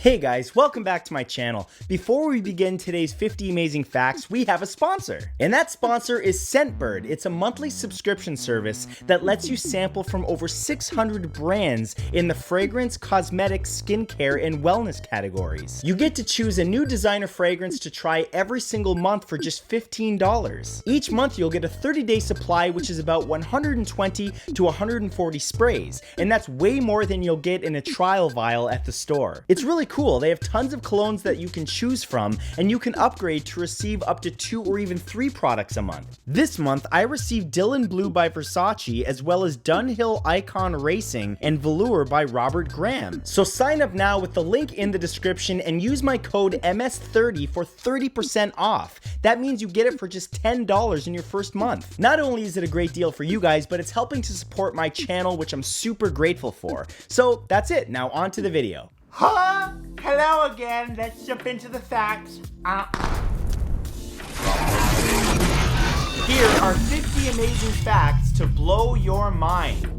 Hey guys, welcome back to my channel. Before we begin today's 50 amazing facts, we have a sponsor. And that sponsor is Scentbird. It's a monthly subscription service that lets you sample from over 600 brands in the fragrance, cosmetics, skincare, and wellness categories. You get to choose a new designer fragrance to try every single month for just $15. Each month you'll get a 30-day supply, which is about 120 to 140 sprays, and that's way more than you'll get in a trial vial at the store. It's really cool. They have tons of colognes that you can choose from, and you can upgrade to receive up to 2 or even 3 products a month. This month, I received Dylan Blue by Versace, as well as Dunhill Icon Racing and Velour by Robert Graham. So sign up now with the link in the description and use my code MS30 for 30% off. That means you get it for just $10 in your first month. Not only is it a great deal for you guys, but it's helping to support my channel, which I'm super grateful for. So that's it. Now on to the video. Huh? Hello again. Let's jump into the facts. Here are 50 amazing facts to blow your mind.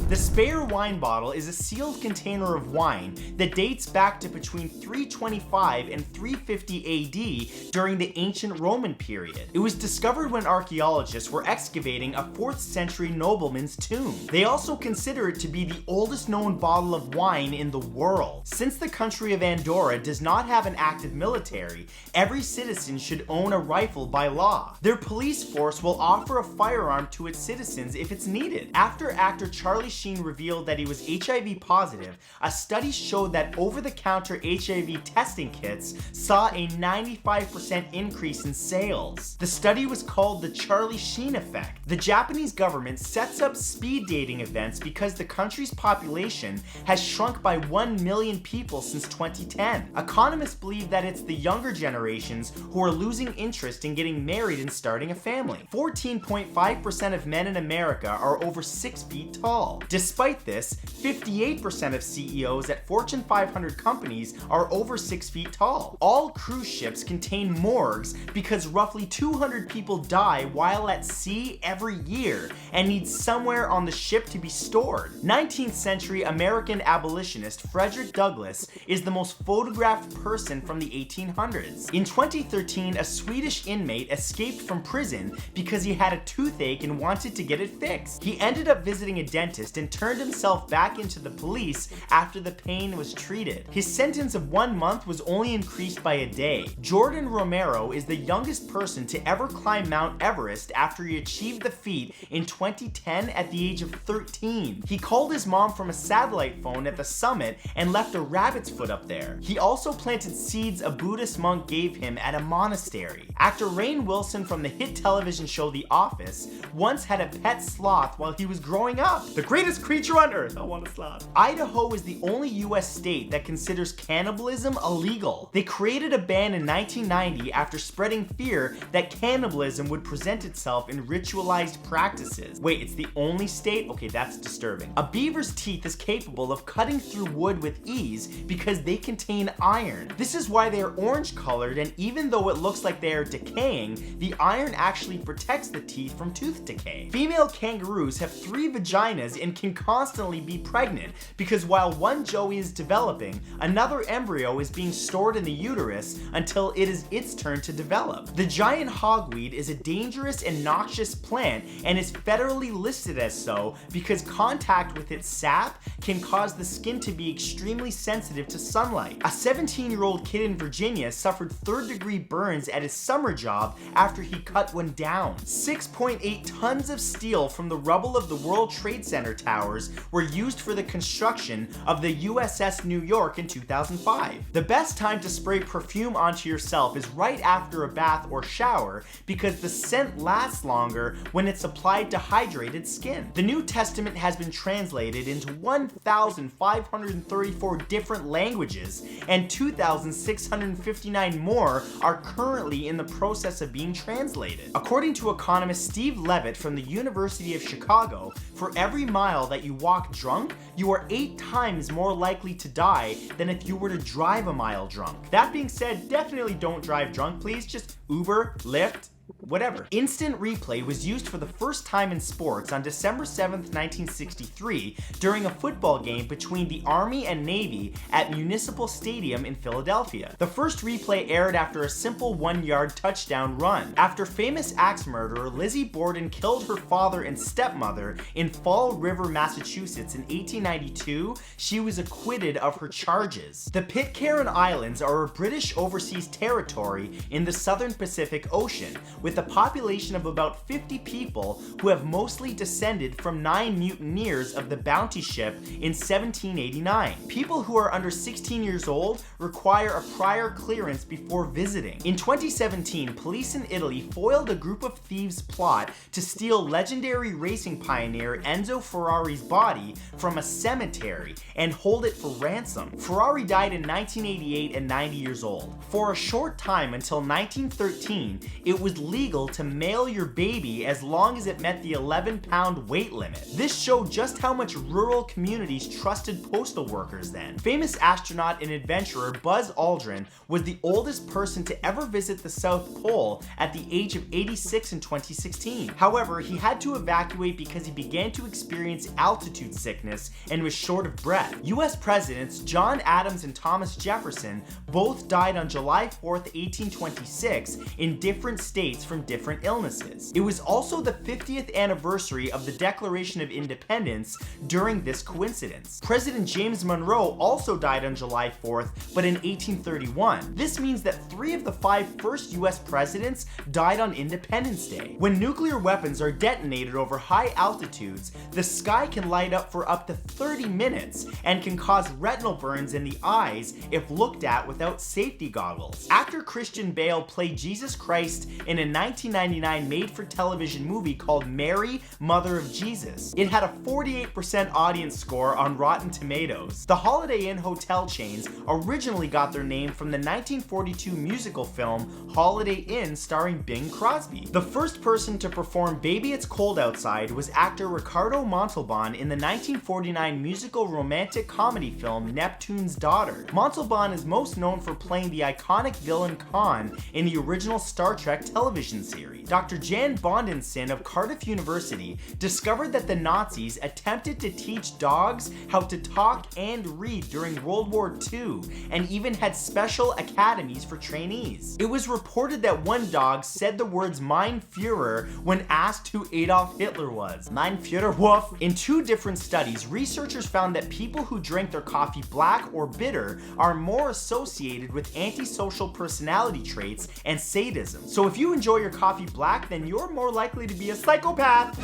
The spare wine bottle is a sealed container of wine that dates back to between 325 and 350 AD during the ancient Roman period. It was discovered when archaeologists were excavating a 4th century nobleman's tomb. They also consider it to be the oldest known bottle of wine in the world. Since the country of Andorra does not have an active military, every citizen should own a rifle by law. Their police force will offer a firearm to its citizens if it's needed. After actor Charlie Sheen revealed that he was HIV positive, a study showed that over-the-counter HIV testing kits saw a 95% increase in sales. The study was called the Charlie Sheen effect. The Japanese government sets up speed dating events because the country's population has shrunk by 1 million people since 2010. Economists believe that it's the younger generations who are losing interest in getting married and starting a family. 14.5% of men in America are over 6 feet tall. Despite this, 58% of CEOs at Fortune 500 companies are over 6 feet tall. All cruise ships contain morgues because roughly 200 people die while at sea every year and need somewhere on the ship to be stored. 19th century American abolitionist Frederick Douglass is the most photographed person from the 1800s. In 2013, a Swedish inmate escaped from prison because he had a toothache and wanted to get it fixed. He ended up visiting a dentist and turned himself back into the police after the pain was treated. His sentence of 1 month was only increased by a day. Jordan Romero is the youngest person to ever climb Mount Everest after he achieved the feat in 2010 at the age of 13. He called his mom from a satellite phone at the summit and left a rabbit's foot up there. He also planted seeds a Buddhist monk gave him at a monastery. Actor Rainn Wilson from the hit television show The Office once had a pet sloth while he was growing up. The greatest creature on earth. I want a sloth. Idaho is the only US state that considers cannibalism illegal. They created a ban in 1990 after spreading fear that cannibalism would present itself in ritualized practices. Wait, it's the only state? Okay, that's disturbing. A beaver's teeth is capable of cutting through wood with ease because they contain iron. This is why they are orange colored, and even though it looks like they are decaying, the iron actually protects the teeth from tooth decay. Female kangaroos have 3 vaginas and can constantly be pregnant because while one joey is developing, another embryo is being stored in the uterus until it is its turn to develop. The giant hogweed is a dangerous and noxious plant and is federally listed as so because contact with its sap can cause the skin to be extremely sensitive to sunlight. A 17-year-old kid in Virginia suffered 3rd-degree burns at his summer job after he cut one down. 6.8 tons of steel from the rubble of the World Trade Center towers were used for the construction of the USS New York in 2005. The best time to spray perfume onto yourself is right after a bath or shower because the scent lasts longer when it's applied to hydrated skin. The New Testament has been translated into 1,534 different languages, and 2,659 more are currently in the process of being translated. According to economist Steve Levitt from the University of Chicago, for every mile that you walk drunk, you are 8 times more likely to die than if you were to drive a mile drunk. That being said, definitely don't drive drunk, please. Just Uber, Lyft, whatever. Instant replay was used for the first time in sports on December 7th, 1963 during a football game between the Army and Navy at Municipal Stadium in Philadelphia. The first replay aired after a simple 1-yard touchdown run. After famous axe murderer Lizzie Borden killed her father and stepmother in Fall River, Massachusetts in 1892, she was acquitted of her charges. The Pitcairn Islands are a British overseas territory in the southern Pacific Ocean, with a population of about 50 people who have mostly descended from 9 mutineers of the Bounty ship in 1789. People who are under 16 years old require a prior clearance before visiting. In 2017, police in Italy foiled a group of thieves' plot to steal legendary racing pioneer Enzo Ferrari's body from a cemetery and hold it for ransom. Ferrari died in 1988 at 90 years old. For a short time until 1913, it was legal to mail your baby as long as it met the 11-pound weight limit. This showed just how much rural communities trusted postal workers then. Famous astronaut and adventurer Buzz Aldrin was the oldest person to ever visit the South Pole at the age of 86 in 2016. However, he had to evacuate because he began to experience altitude sickness and was short of breath. US Presidents John Adams and Thomas Jefferson both died on July 4th, 1826 in different states from different illnesses. It was also the 50th anniversary of the Declaration of Independence during this coincidence. President James Monroe also died on July 4th, but in 1831. This means that 3 of the 5 first US presidents died on Independence Day. When nuclear weapons are detonated over high altitudes, the sky can light up for up to 30 minutes and can cause retinal burns in the eyes if looked at without safety goggles. Actor Christian Bale played Jesus Christ in a 1999 made-for-television movie called Mary, Mother of Jesus. It had a 48% audience score on Rotten Tomatoes. The Holiday Inn hotel chains originally got their name from the 1942 musical film Holiday Inn starring Bing Crosby. The first person to perform Baby It's Cold Outside was actor Ricardo Montalban in the 1949 musical romantic comedy film Neptune's Daughter. Montalban is most known for playing the iconic villain Khan in the original Star Trek television series. Dr. Jan Bondenson of Cardiff University discovered that the Nazis attempted to teach dogs how to talk and read during World War II, and even had special academies for trainees. It was reported that one dog said the words Mein Führer when asked who Adolf Hitler was. Mein Führer, woof. In 2 different studies, researchers found that people who drink their coffee black or bitter are more associated with antisocial personality traits and sadism. So if you enjoy your coffee black, then you're more likely to be a psychopath.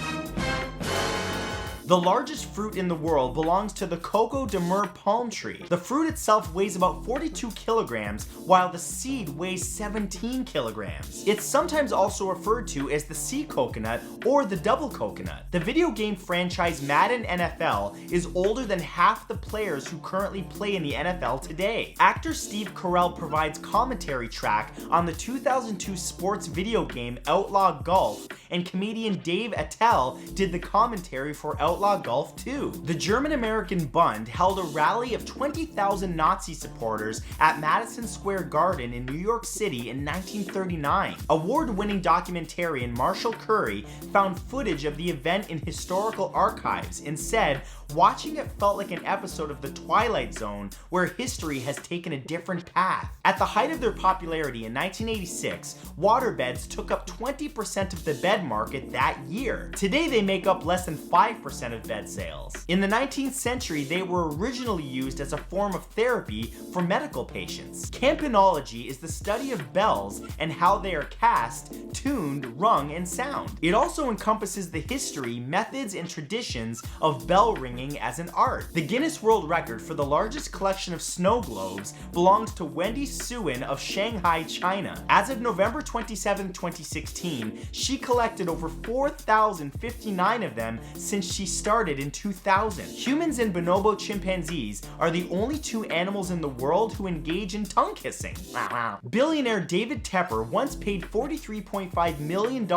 The largest fruit in the world belongs to the Coco de Mer palm tree. The fruit itself weighs about 42 kilograms, while the seed weighs 17 kilograms. It's sometimes also referred to as the sea coconut or the double coconut. The video game franchise Madden NFL is older than half the players who currently play in the NFL today. Actor Steve Carell provides commentary track on the 2002 sports video game Outlaw Golf, and comedian Dave Attell did the commentary for Outlaw Golf 2. The German-American Bund held a rally of 20,000 Nazi supporters at Madison Square Garden in New York City in 1939. Award-winning documentarian Marshall Curry found footage of the event in historical archives and said, "Watching it felt like an episode of The Twilight Zone where history has taken a different path." At the height of their popularity in 1986, waterbeds took up 20% of the bed market that year. Today they make up less than 5% of bed sales. In the 19th century, they were originally used as a form of therapy for medical patients. Campanology is the study of bells and how they are cast, tuned, rung, and sound. It also encompasses the history, methods, and traditions of bell ringing as an art. The Guinness World Record for the largest collection of snow globes belongs to Wendy Suin of Shanghai, China. As of November 27, 2016, she collected over 4,059 of them since she started in 2000. Humans and bonobo chimpanzees are the only 2 animals in the world who engage in tongue kissing. Billionaire David Tepper once paid $43.5 million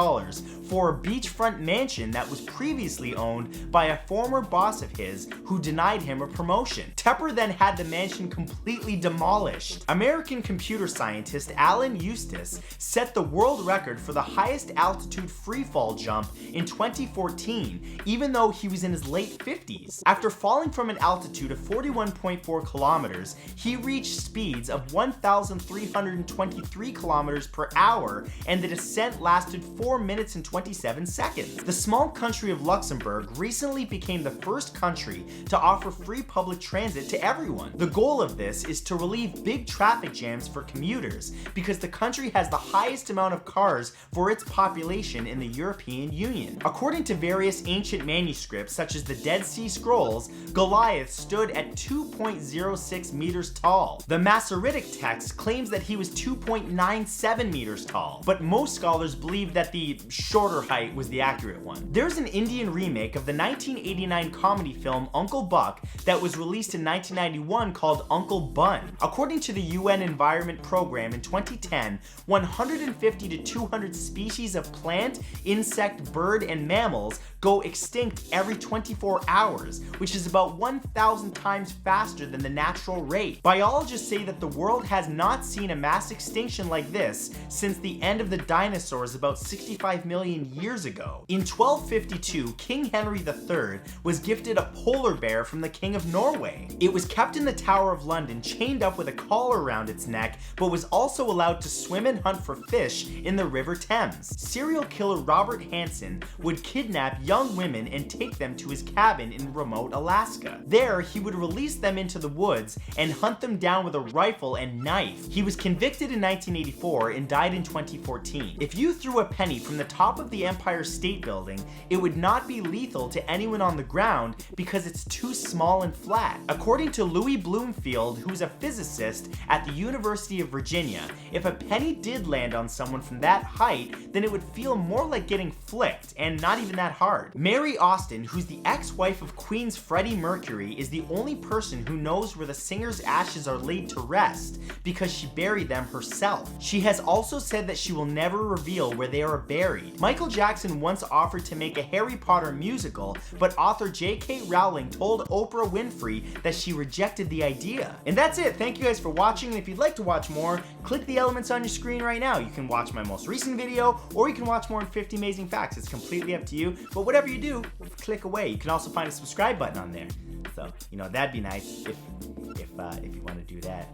for a beachfront mansion that was previously owned by a former boss of his who denied him a promotion. Tepper then had the mansion completely demolished. American computer scientist Alan Eustace set the world record for the highest altitude freefall jump in 2014, even though he was in his late 50s. After falling from an altitude of 41.4 kilometers, he reached speeds of 1,323 kilometers per hour, and the descent lasted 4 minutes and 27 seconds. The small country of Luxembourg recently became the first country to offer free public transit to everyone. The goal of this is to relieve big traffic jams for commuters, because the country has the highest amount of cars for its population in the European Union. According to various ancient manuscripts, such as the Dead Sea Scrolls, Goliath stood at 2.06 meters tall. The Masoretic text claims that he was 2.97 meters tall, but most scholars believe that the shorter height was the accurate one. There's an Indian remake of the 1989 comedy film Uncle Buck that was released in 1991 called Uncle Bun. According to the UN Environment Program in 2010, 150 to 200 species of plant, insect, bird, and mammals go extinct every 24 hours, which is about 1,000 times faster than the natural rate. Biologists say that the world has not seen a mass extinction like this since the end of the dinosaurs about 65 million years ago. In 1252, King Henry III was gifted a polar bear from the King of Norway. It was kept in the Tower of London, chained up with a collar around its neck, but was also allowed to swim and hunt for fish in the River Thames. Serial killer Robert Hansen would kidnap young women and take them to his cabin in remote Alaska. There, he would release them into the woods and hunt them down with a rifle and knife. He was convicted in 1984 and died in 2014. If you threw a penny from the top of the Empire State Building, it would not be lethal to anyone on the ground because it's too small and flat. According to Louis Bloomfield, who's a physicist at the University of Virginia, if a penny did land on someone from that height, then it would feel more like getting flicked and not even that hard. Mary Austin, who's the ex-wife of Queen's Freddie Mercury, is the only person who knows where the singer's ashes are laid to rest because she buried them herself. She has also said that she will never reveal where they are buried. Michael Jackson once offered to make a Harry Potter musical, but author J.K. Rowling told Oprah Winfrey that she rejected the idea. And that's it. Thank you guys for watching, and if you'd like to watch more, click the elements on your screen right now. You can watch my most recent video, or you can watch more than 50 amazing facts. It's completely up to you, but whatever you do, click away. You can also find a subscribe button on there. So, that'd be nice if you want to do that.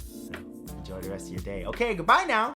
So, enjoy the rest of your day. Okay, goodbye now.